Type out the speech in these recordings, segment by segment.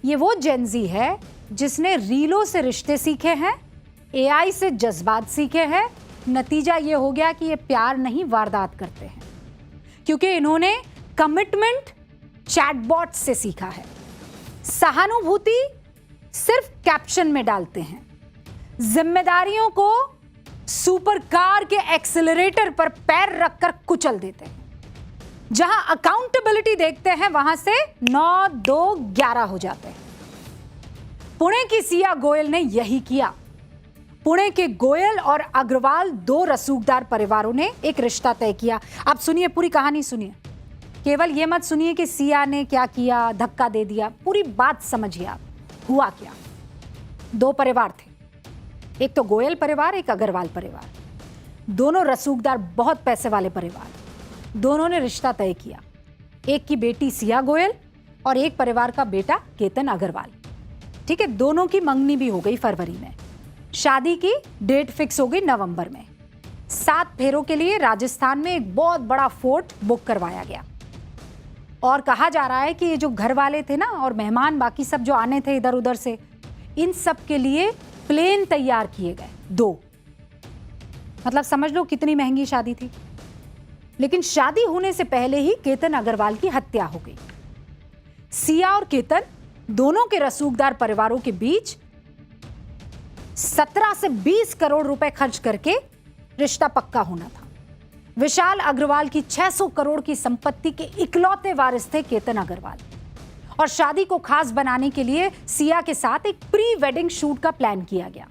ये वो जेनजी है जिसने रीलों से रिश्ते सीखे हैं, एआई से जज्बात सीखे हैं। नतीजा ये हो गया कि ये प्यार नहीं वारदात करते हैं, क्योंकि इन्होंने कमिटमेंट चैटबॉट से सीखा है। सहानुभूति सिर्फ कैप्शन में डालते हैं, जिम्मेदारियों को सुपर कार के एक्सेलरेटर पर पैर रखकर कुचल देते हैं। जहां अकाउंटेबिलिटी देखते हैं वहां से 9, 2, 11 हो जाते हैं। पुणे की सिया गोयल ने यही किया। पुणे के गोयल और अग्रवाल 2 रसूखदार परिवारों ने एक रिश्ता तय किया। आप सुनिए, पूरी कहानी सुनिए। केवल यह मत सुनिए कि सिया ने क्या किया, धक्का दे दिया। पूरी बात समझिए आप, हुआ क्या। 2 परिवार थे, एक तो गोयल परिवार, एक अग्रवाल परिवार। दोनों रसूखदार, बहुत पैसे वाले परिवार। दोनों ने रिश्ता तय किया। एक की बेटी सिया गोयल और एक परिवार का बेटा केतन अग्रवाल। ठीक है, दोनों की मंगनी भी हो गई फरवरी में। शादी की डेट फिक्स हो गई नवंबर में। 7 फेरों के लिए राजस्थान में एक बहुत बड़ा फोर्ट बुक करवाया गया। और कहा जा रहा है कि ये जो घर वाले थे ना, और मेहमान बाकी सब जो आने थे इधर उधर से, इन सब के लिए प्लेन तैयार किए गए 2। मतलब समझ लो कितनी महंगी शादी थी। लेकिन शादी होने से पहले ही केतन अग्रवाल की हत्या हो गई। सिया और केतन दोनों के रसूखदार परिवारों के बीच 17 से 20 करोड़ रुपए खर्च करके रिश्ता पक्का होना था। विशाल अग्रवाल की 600 करोड़ की संपत्ति के इकलौते वारिस थे केतन अग्रवाल। और शादी को खास बनाने के लिए सिया के साथ एक प्री वेडिंग शूट का प्लान किया गया।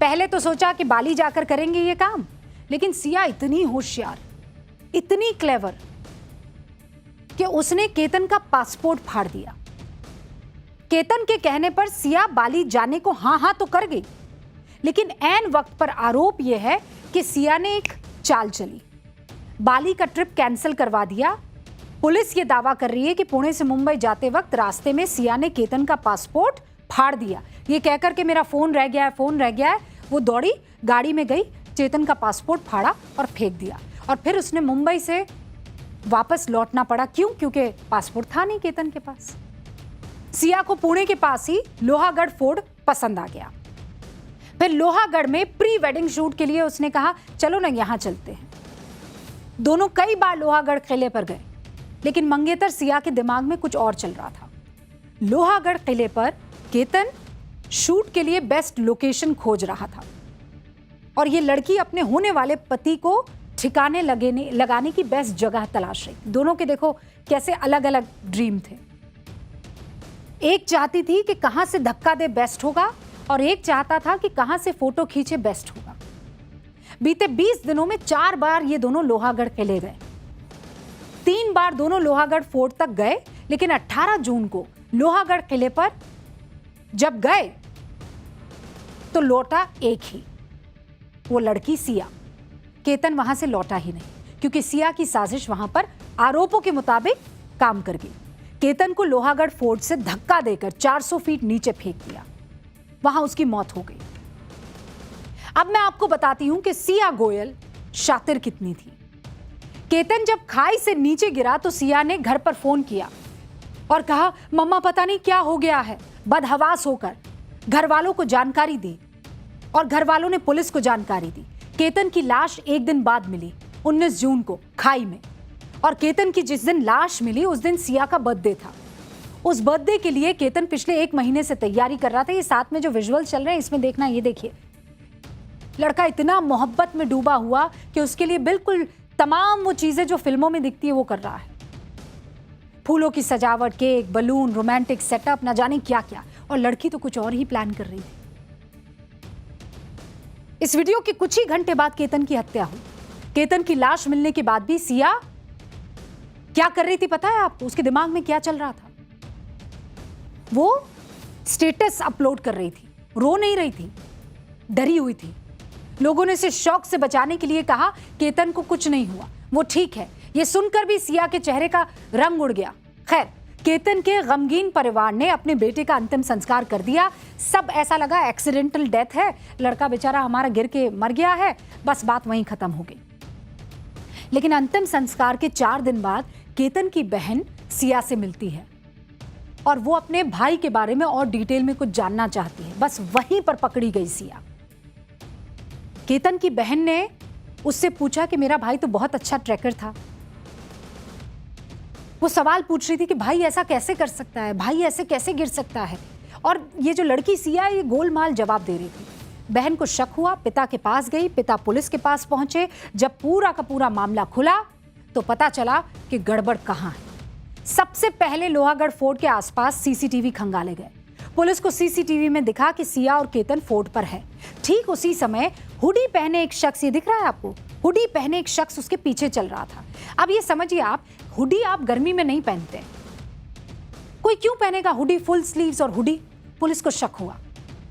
पहले तो सोचा कि बाली जाकर करेंगे ये काम, लेकिन सिया इतनी होशियार, इतनी क्लेवर कि उसने केतन का पासपोर्ट फाड़ दिया। केतन के कहने पर सिया बाली जाने को हाँ तो कर गई, लेकिन ऐन वक्त पर आरोप यह है कि सिया ने एक चाल चली, बाली का ट्रिप कैंसिल करवा दिया। पुलिस ये दावा कर रही है कि पुणे से मुंबई जाते वक्त रास्ते में सिया ने केतन का पासपोर्ट फाड़ दिया, ये कहकर के मेरा फोन रह गया है, फोन रह गया है। वो दौड़ी, गाड़ी में गई, चेतन का पासपोर्ट फाड़ा और फेंक दिया। और फिर उसने मुंबई से वापस लौटना पड़ा। क्यों? क्योंकि पासपोर्ट था नहीं केतन के पास। सिया को पुणे के पास ही लोहागढ़ फोर्ट पसंद आ गया। फिर लोहागढ़ में प्री वेडिंग शूट के लिए उसने कहा चलो ना यहां चलते हैं। दोनों कई बार लोहागढ़ किले पर गए, लेकिन मंगेतर सिया के दिमाग में कुछ और चल रहा था। लोहागढ़ किले पर केतन शूट के लिए बेस्ट लोकेशन खोज रहा था और ये लड़की अपने होने वाले पति को ठिकाने लगाने की बेस्ट जगह तलाश रही। दोनों के देखो कैसे अलग अलग ड्रीम थे। एक चाहती थी कि कहां से धक्का दे बेस्ट होगा, और एक चाहता था कि कहां से फोटो खींचे बेस्ट होगा। बीते 20 दिनों में 4 बार ये दोनों लोहागढ़ किले गए। 3 बार दोनों लोहागढ़ फोर्ट तक गए, लेकिन 18 जून को लोहागढ़ किले पर जब गए तो लौटा एक ही, वो लड़की सिया। केतन वहां से लौटा ही नहीं, क्योंकि सिया की साजिश वहां पर आरोपों के मुताबिक काम कर गई। केतन को लोहागढ़ फोर्ट से धक्का देकर 400 फीट नीचे फेंक दिया। वहां उसकी मौत हो गई। अब मैं आपको बताती हूं कि सिया गोयल शातिर कितनी थी। केतन जब खाई से नीचे गिरा तो सिया ने घर पर फोन किया और कहा मम्मा पता नहीं क्या हो गया है। बदहवास होकर घर वालों को जानकारी दी और घर वालों ने पुलिस को जानकारी दी। केतन की लाश एक दिन बाद मिली, 19 जून को खाई में। और केतन की जिस दिन लाश मिली उस दिन सिया का बर्थडे था। उस बर्थडे के लिए केतन पिछले 1 महीने से तैयारी कर रहा था। ये साथ में जो विजुअल चल रहे हैं इसमें देखना, ये देखिए, लड़का इतना मोहब्बत में डूबा हुआ कि उसके लिए बिल्कुल तमाम वो चीजें जो फिल्मों में दिखती है वो कर रहा है। फूलों की सजावट, केक, बलून, रोमांटिक सेटअप, ना जाने क्या क्या। और लड़की तो कुछ और ही प्लान कर रही थी। इस वीडियो के कुछ ही घंटे बाद केतन की हत्या हुई। केतन की लाश मिलने के बाद भी सिया क्या कर रही थी पता है आपको? उसके दिमाग में क्या चल रहा था? वो स्टेटस अपलोड कर रही थी, रो नहीं रही थी, डरी हुई थी। लोगों ने इसे शौक से बचाने के लिए कहा केतन को कुछ नहीं हुआ, वो ठीक है। ये सुनकर भी सिया के चेहरे का रंग उड़ गया। खैर, केतन के गमगीन परिवार ने अपने बेटे का अंतिम संस्कार कर दिया। सब ऐसा लगा एक्सीडेंटल डेथ है, लड़का बेचारा हमारा गिर के मर गया है, बस बात वहीं खत्म हो गई। लेकिन अंतिम संस्कार के 4 दिन बाद केतन की बहन सिया से मिलती है और वो अपने भाई के बारे में और डिटेल में कुछ जानना चाहती है। बस वहीं पर पकड़ी गई सिया। केतन की बहन ने उससे पूछा कि मेरा भाई तो बहुत अच्छा ट्रैकर था। वो सवाल पूछ रही थी कि भाई ऐसा कैसे कर सकता है, भाई ऐसे कैसे गिर सकता है। और ये जो लड़की सिया, ये गोलमाल जवाब दे रही थी। बहन को शक हुआ, पिता के पास गई, पिता पुलिस के पास पहुंचे। जब पूरा का पूरा मामला खुला तो पता चला कि गड़बड़ कहां है। सबसे पहले लोहागढ़ फोर्ट के आसपास सीसीटीवी खंगाले गए। पुलिस को सीसीटीवी में दिखा कि सिया और केतन फोर्ट पर है। ठीक उसी समय हुडी पहने एक शख्स, ये दिख रहा है आपको, हुडी पहने एक शख्स उसके पीछे चल रहा था। अब ये समझिए आप, हुडी आप गर्मी में नहीं पहनते, कोई क्यों पहनेगा हुडी, फुल स्लीव्स और हुडी। पुलिस को शक हुआ,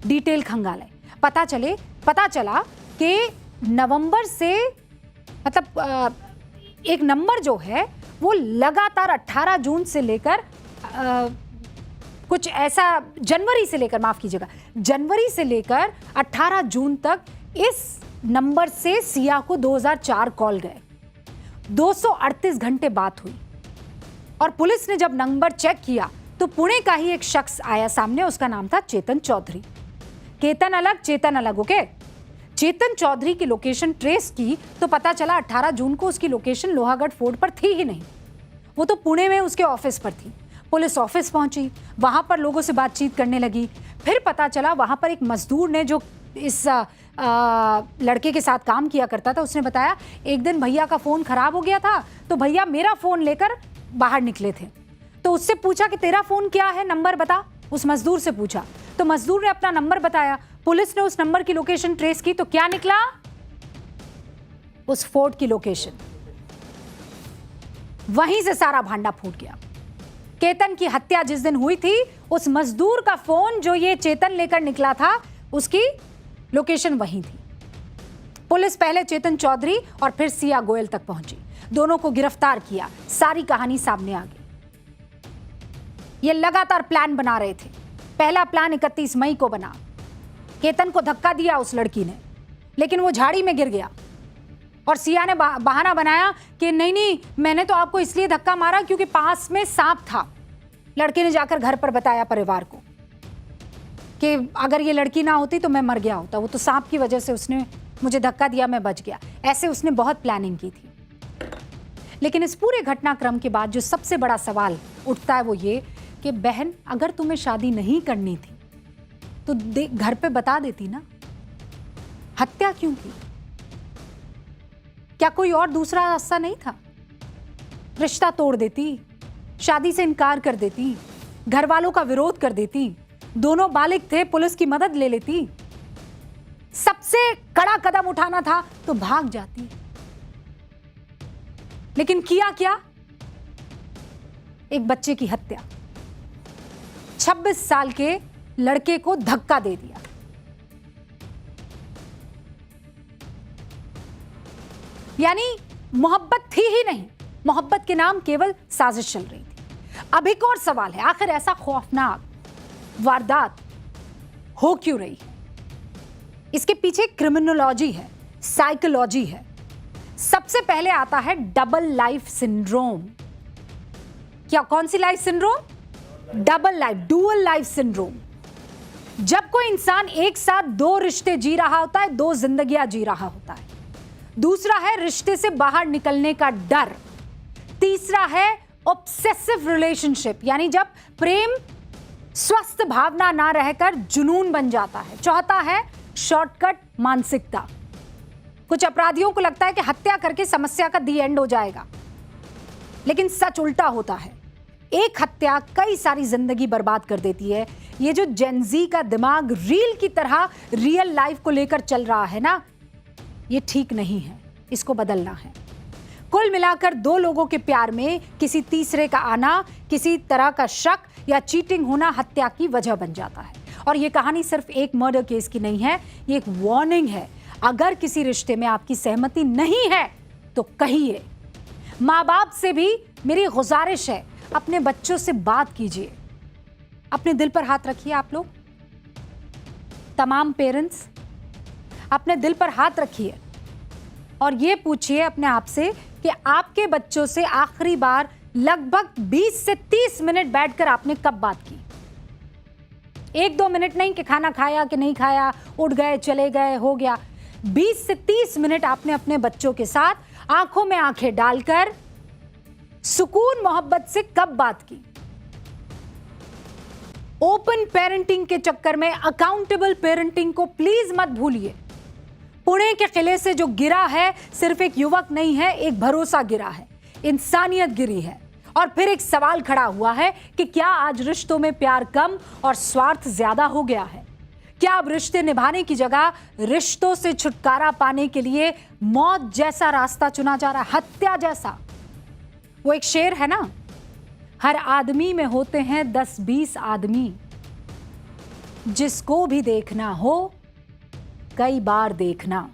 डिटेल खंगाले, पता चला कि नवंबर से मतलब एक नंबर जो है वो लगातार 18 जून से लेकर कुछ ऐसा जनवरी से लेकर, माफ कीजिएगा, जनवरी से लेकर 18 जून तक इस नंबर से सिया को 2004 कॉल गए। 238 घंटे बात हुई और पुलिस ने जब नंबर चेक किया तो पुणे का ही एक शख्स आया सामने, उसका नाम था चेतन चौधरी। केतन अलग, चेतन अलग, ओके। चेतन चौधरी की लोकेशन ट्रेस की तो पता चला 18 जून को उसकी लोकेशन लोहागढ़ फोर्ट पर थी ही नहीं, वो तो पुणे में उसके ऑफिस पर थी। पुलिस ऑफिस पहुंची, वहां पर लोगों से बातचीत करने लगी। फिर पता चला वहां पर एक मजदूर ने, जो इस लड़के के साथ काम किया करता था, उसने बताया एक दिन भैया का फोन खराब हो गया था तो भैया मेरा फोन लेकर बाहर निकले थे। तो उससे पूछा कि तेरा फोन क्या है, नंबर बता। उस मजदूर से पूछा तो मजदूर ने अपना नंबर बताया। पुलिस ने उस नंबर की लोकेशन ट्रेस की तो क्या निकला, उस फोर्ट की लोकेशन। वहीं से सारा भांडा फूट गया। केतन की हत्या जिस दिन हुई थी, उस मजदूर का फोन जो ये चेतन लेकर निकला था, उसकी लोकेशन वहीं थी। पुलिस पहले चेतन चौधरी और फिर सिया गोयल तक पहुंची, दोनों को गिरफ्तार किया। सारी कहानी सामने आ गई। ये लगातार प्लान बना रहे थे। पहला प्लान 31 मई को बना। केतन को धक्का दिया उस लड़की ने, लेकिन वो झाड़ी में गिर गया और सिया ने बहाना बनाया कि नहीं, मैंने तो आपको इसलिए धक्का मारा क्योंकि पास में सांप था। लड़के ने जाकर घर पर बताया परिवार को कि अगर ये लड़की ना होती तो मैं मर गया होता, वो तो सांप की वजह से उसने मुझे धक्का दिया, मैं बच गया। ऐसे उसने बहुत प्लानिंग की थी। लेकिन इस पूरे घटनाक्रम के बाद जो सबसे बड़ा सवाल उठता है वो ये कि बहन, अगर तुम्हें शादी नहीं करनी थी तो घर पे बता देती ना, हत्या क्यों की? क्या कोई और दूसरा रास्ता नहीं था? रिश्ता तोड़ देती, शादी से इनकार कर देती, घर वालों का विरोध कर देती, दोनों बालिग थे, पुलिस की मदद ले लेती, सबसे कड़ा कदम उठाना था तो भाग जाती। लेकिन किया क्या? एक बच्चे की हत्या, 26 साल के लड़के को धक्का दे दिया। यानी मोहब्बत थी ही नहीं, मोहब्बत के नाम केवल साजिश चल रही थी। अब एक और सवाल है, आखिर ऐसा खौफनाक वारदात हो क्यों रही है? इसके पीछे क्रिमिनोलॉजी है, साइकोलॉजी है। सबसे पहले आता है डबल लाइफ सिंड्रोम। क्या, कौन सी life syndrome? Double life, dual life syndrome. जब कोई इंसान एक साथ दो रिश्ते जी रहा होता है, दो जिंदगियां जी रहा होता है। दूसरा है रिश्ते से बाहर निकलने का डर। तीसरा है ऑब्सेसिव रिलेशनशिप, यानी जब प्रेम स्वस्थ भावना ना रहकर जुनून बन जाता है। चौथा है शॉर्टकट मानसिकता। कुछ अपराधियों को लगता है कि हत्या करके समस्या का दी एंड हो जाएगा, लेकिन सच उल्टा होता है। एक हत्या कई सारी जिंदगी बर्बाद कर देती है। ये जो जेनजी का दिमाग रील की तरह रियल लाइफ को लेकर चल रहा है ना, ये ठीक नहीं है, इसको बदलना है। कुल मिलाकर दो लोगों के प्यार में किसी तीसरे का आना, किसी तरह का शक या चीटिंग होना हत्या की वजह बन जाता है। और ये कहानी सिर्फ एक मर्डर केस की नहीं है, ये एक वार्निंग है। अगर किसी रिश्ते में आपकी सहमति नहीं है तो कहिए। माँ बाप से भी मेरी गुजारिश है, अपने बच्चों से बात कीजिए। अपने दिल पर हाथ रखिए। आप लोग तमाम पेरेंट्स अपने दिल पर हाथ रखिए और ये पूछिए अपने आप से कि आपके बच्चों से आखिरी बार लगभग 20 से 30 मिनट बैठकर आपने कब बात की? 1-2 मिनट नहीं कि खाना खाया कि नहीं खाया, उठ गए चले गए हो गया। 20 से 30 मिनट आपने अपने बच्चों के साथ आंखों में आंखें डालकर सुकून मोहब्बत से कब बात की? ओपन पेरेंटिंग के चक्कर में अकाउंटेबल पेरेंटिंग को प्लीज मत भूलिए। पुणे के किले से जो गिरा है सिर्फ एक युवक नहीं है, एक भरोसा गिरा है, इंसानियत गिरी है। और फिर एक सवाल खड़ा हुआ है कि क्या आज रिश्तों में प्यार कम और स्वार्थ ज्यादा हो गया है? क्या अब रिश्ते निभाने की जगह रिश्तों से छुटकारा पाने के लिए मौत जैसा रास्ता चुना जा रहा है, हत्या जैसा? वो एक शेर है ना, हर आदमी में होते हैं 10-20 आदमी, जिसको भी देखना हो कई बार देखना।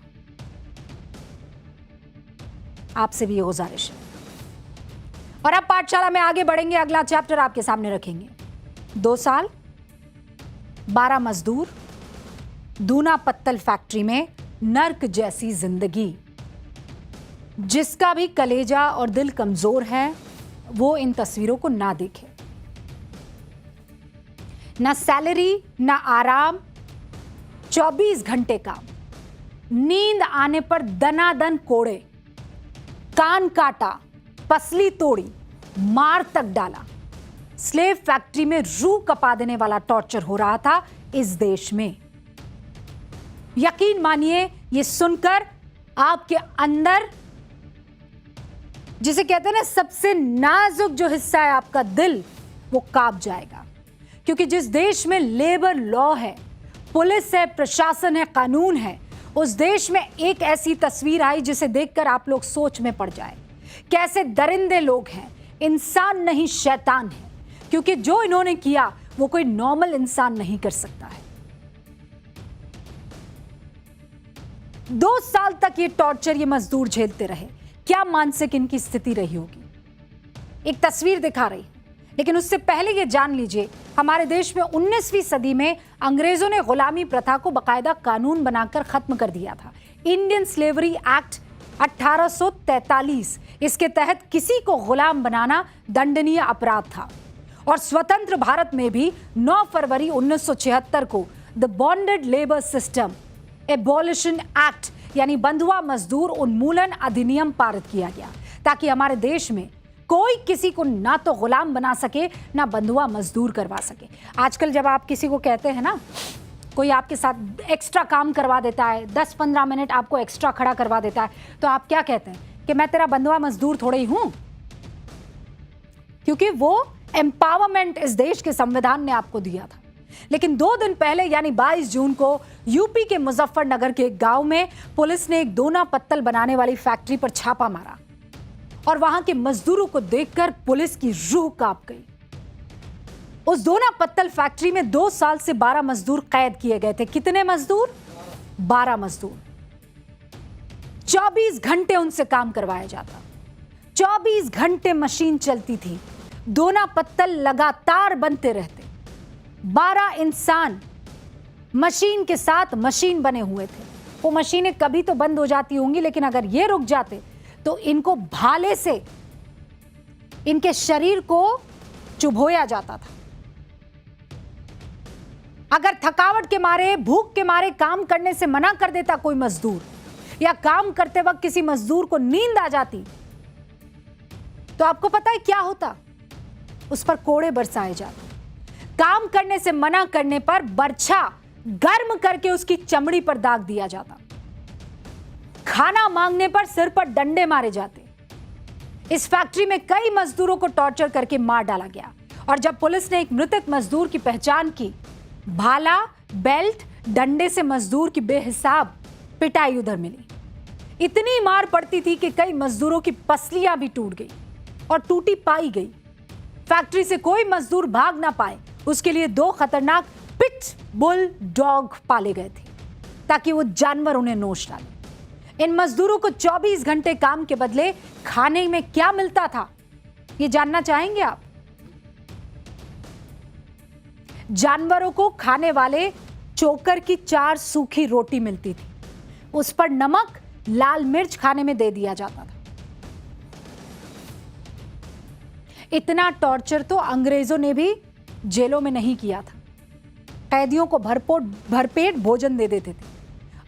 आपसे भी ये गुजारिश है। और अब पाठशाला में आगे बढ़ेंगे, अगला चैप्टर आपके सामने रखेंगे। 2 साल, 12 मजदूर, दूना पत्तल फैक्ट्री में नर्क जैसी जिंदगी। जिसका भी कलेजा और दिल कमजोर है वो इन तस्वीरों को ना देखे। ना सैलरी, ना आराम, 24 घंटे काम, नींद आने पर दनादन कोड़े, कान काटा, पसली तोड़ी, मार तक डाला। स्लेव फैक्ट्री में रूह कपा देने वाला टॉर्चर हो रहा था इस देश में। यकीन मानिए, ये सुनकर आपके अंदर, जिसे कहते हैं ना सबसे नाजुक जो हिस्सा है आपका दिल, वो कांप जाएगा। क्योंकि जिस देश में लेबर लॉ है, पुलिस है, प्रशासन है, कानून है, उस देश में एक ऐसी तस्वीर आई जिसे देखकर आप लोग सोच में पड़ जाए। कैसे दरिंदे लोग हैं, इंसान नहीं शैतान है। क्योंकि जो इन्होंने किया वो कोई नॉर्मल इंसान नहीं कर सकता है। 2 साल तक ये टॉर्चर ये मजदूर झेलते रहे। क्या मानसिक इनकी स्थिति रही होगी, एक तस्वीर दिखा रही। लेकिन उससे पहले ये जान लीजिए, हमारे देश में 19वीं सदी में अंग्रेजों ने गुलामी प्रथा को बाकायदा कानून बनाकर खत्म कर दिया था। इंडियन स्लेवरी एक्ट 1843, इसके तहत किसी को गुलाम बनाना दंडनीय अपराध था। और स्वतंत्र भारत में भी 9 फरवरी 1976 को the bonded labour system abolition act यानी बंधुआ मजदूर उन्मूलन अधिनियम पारित किया गया, ताकि हमारे देश में कोई किसी को ना तो गुलाम बना सके ना बंधुआ मजदूर करवा सके। आजकल जब आप किसी को कहते हैं ना, कोई आपके साथ एक्स्ट्रा काम करवा देता है, 10-15 मिनट आपको एक्स्ट्रा खड़ा करवा देता है, तो आप क्या कहते हैं कि मैं तेरा बंधुआ मजदूर थोड़े ही हूं। क्योंकि वो एम्पावरमेंट इस देश के संविधान ने आपको दिया था। लेकिन 2 दिन पहले यानी 22 जून को यूपी के मुजफ्फरनगर के एक गांव में पुलिस ने एक दोना पत्तल बनाने वाली फैक्ट्री पर छापा मारा और वहां के मजदूरों को देखकर पुलिस की रूह कांप गई। उस दोना पत्तल फैक्ट्री में 2 साल से 12 मजदूर कैद किए गए थे। कितने मजदूर? 12 मजदूर। 24 घंटे उनसे काम करवाया जाता, 24 घंटे मशीन चलती थी, दोना पत्तल लगातार बनते रहते। 12 इंसान मशीन के साथ मशीन बने हुए थे। वो मशीनें कभी तो बंद हो जाती होंगी, लेकिन अगर ये रुक जाते तो इनको भाले से इनके शरीर को चुभोया जाता था। अगर थकावट के मारे, भूख के मारे काम करने से मना कर देता कोई मजदूर, या काम करते वक्त किसी मजदूर को नींद आ जाती, तो आपको पता है क्या होता? उस पर कोड़े बरसाए जाते। काम करने से मना करने पर बर्छा गर्म करके उसकी चमड़ी पर दाग दिया जाता। खाना मांगने पर सिर पर डंडे मारे जाते। इस फैक्ट्री में कई मजदूरों को टॉर्चर करके मार डाला गया। और जब पुलिस ने एक मृतक मजदूर की पहचान की, भाला, बेल्ट, डंडे से मजदूर की बेहिसाब पिटाई उधर मिली। इतनी मार पड़ती थी कि कई मजदूरों की पसलियां भी टूट गई और टूटी पाई गई। फैक्ट्री से कोई मजदूर भाग ना पाए, उसके लिए 2 खतरनाक पिट बुल डॉग पाले गए थे, ताकि वो जानवर उन्हें नोच डाले। इन मजदूरों को 24 घंटे काम के बदले खाने में क्या मिलता था, ये जानना चाहेंगे आप? जानवरों को खाने वाले चोकर की 4 सूखी रोटी मिलती थी। उस पर नमक, लाल मिर्च खाने में दे दिया जाता था। इतना टॉर्चर तो अंग्रेजों ने भी जेलों में नहीं किया था। कैदियों को भरपेट भोजन दे देते थे।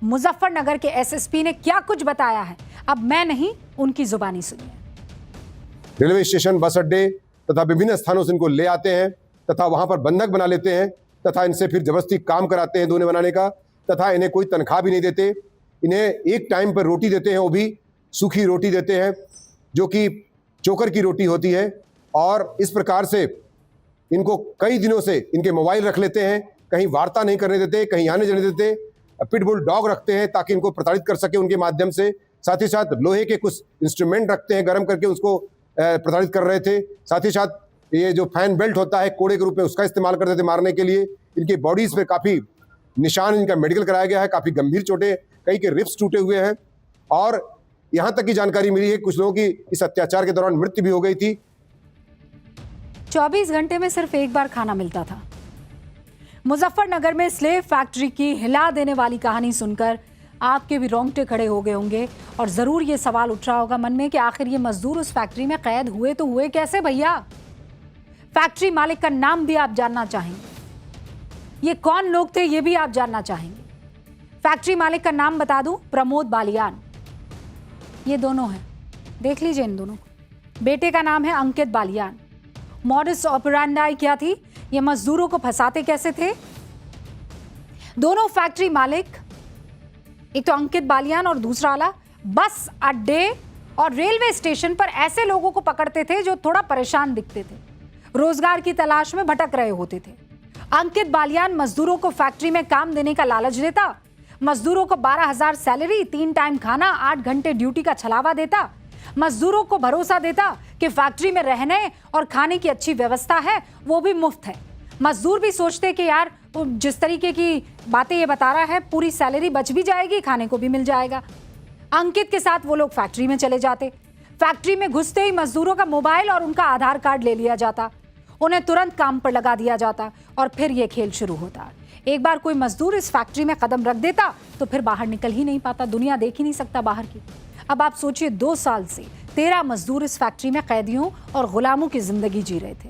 मुजफ्फरनगर के एसएसपी ने क्या कुछ बताया है, अब मैं नहीं, उनकी जुबानी सुनिए। रेलवे स्टेशन, बस अड्डे तथा विभिन्न स्थानों से इनको ले आते हैं तथा वहां पर बंधक बना लेते हैं तथा इनसे फिर जबरदस्ती काम कराते हैं दोने बनाने का, तथा इन्हें कोई तनख्वाह भी नहीं देते। इन्हें एक टाइम पर रोटी देते हैं, वो भी सूखी रोटी देते हैं जो कि चोकर की रोटी होती है। और इस प्रकार से इनको कई दिनों से इनके मोबाइल रख लेते हैं, कहीं वार्ता नहीं करने देते, कहीं आने जाने देते। पिटबुल डॉग रखते हैं ताकि इनको प्रताड़ित कर सके उनके माध्यम से। साथ ही साथ लोहे के कुछ इंस्ट्रूमेंट रखते हैं, गर्म करके उसको प्रताड़ित कर रहे थे। साथ ही साथ ये जो फैन बेल्ट होता है कोड़े के रूप में, उसका इस्तेमाल करते थे मारने के लिए। इनकी बॉडीज पे काफ़ी निशान, इनका मेडिकल कराया गया है, काफ़ी गंभीर चोटें, कई के रिब्स टूटे हुए हैं। और यहाँ तक की जानकारी मिली है कुछ लोगों की इस अत्याचार के दौरान मृत्यु भी हो गई थी। 24 घंटे में सिर्फ एक बार खाना मिलता था। मुजफ्फरनगर में स्लेव फैक्ट्री की हिला देने वाली कहानी सुनकर आपके भी रोंगटे खड़े हो गए होंगे और जरूर ये सवाल उठ रहा होगा मन में कि आखिर ये मजदूर उस फैक्ट्री में कैद हुए तो हुए कैसे भैया? फैक्ट्री मालिक का नाम भी आप जानना चाहेंगे, ये कौन लोग थे ये भी आप जानना चाहेंगे। फैक्ट्री मालिक का नाम बता दूं, प्रमोद बालियान। ये दोनों हैं, देख लीजिए इन दोनों को। बेटे का नाम है अंकित बालियान। मॉडस ऑपरेंडाई क्या थी, ये मजदूरों को फंसाते कैसे थे? दोनों फैक्ट्री मालिक, एक तो अंकित बालियान और दूसरा वाला, बस अड्डे और रेलवे स्टेशन पर ऐसे लोगों को पकड़ते थे जो थोड़ा परेशान दिखते थे, रोजगार की तलाश में भटक रहे होते थे। अंकित बालियान मजदूरों को फैक्ट्री में काम देने का लालच देता, मजदूरों को 12,000 सैलरी, 3 टाइम खाना, 8 घंटे ड्यूटी का छलावा देता, मजदूरों को भरोसा देता कि फैक्ट्री में रहने और खाने की अच्छी व्यवस्था है, वो भी मुफ्त है। मजदूर भी सोचते कि यार जिस तरीके की बातें ये बता रहा है, पूरी सैलरी बच भी जाएगी, खाने को भी मिल जाएगा। अंकित के साथ वो लोग फैक्ट्री में चले जाते। फैक्ट्री में घुसते ही मजदूरों का मोबाइल और उनका आधार कार्ड ले लिया जाता, उन्हें तुरंत काम पर लगा दिया जाता और फिर ये खेल शुरू होता। एक बार कोई मजदूर इस फैक्ट्री में कदम रख देता तो फिर बाहर निकल ही नहीं पाता, दुनिया देख ही नहीं सकता बाहर की। अब आप सोचिए 2 साल से 13 मजदूर इस फैक्ट्री में कैदियों और गुलामों की जिंदगी जी रहे थे।